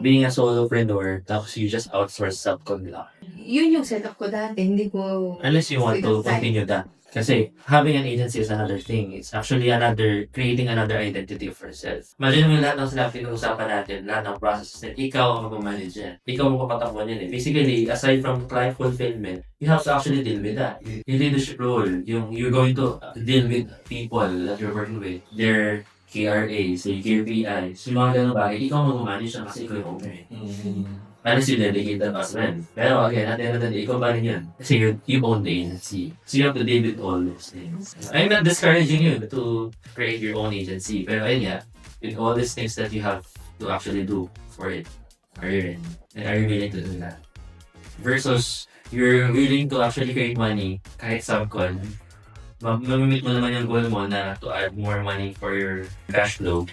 being a solopreneur, tapos you just outsource subcon lang. Yun yung setup ko dati, hindi ko... Unless you want to continue that. Kasi having an agency is another thing. It's actually creating another identity of yourself. Imagine mo lahat ng sila pinag-usapan natin, lahat ng processes na ikaw ang mag-manage yan. Ikaw ang mapatakbo yan eh. Basically, aside from client fulfillment, you have to actually deal with that. Yung leadership role, you're going to deal with people that you're working with. Their KRAs, their KPIs, yung mga ganun bagay, ikaw ang mag-manage yan kasi ikaw yung owner eh. Unless you delegate them as well. Pero again, at the end of the day, ikaw ba rin yan? Kasi you own the agency. So you have to deal with all those things. I'm not discouraging you to create your own agency. Pero ayun nga, with all these things that you have to actually do for it, are you in? And are you willing to do that? Versus, you're willing to actually create money kahit subcon. Mamimit mo naman yung goal mo na to add more money for your cash flow.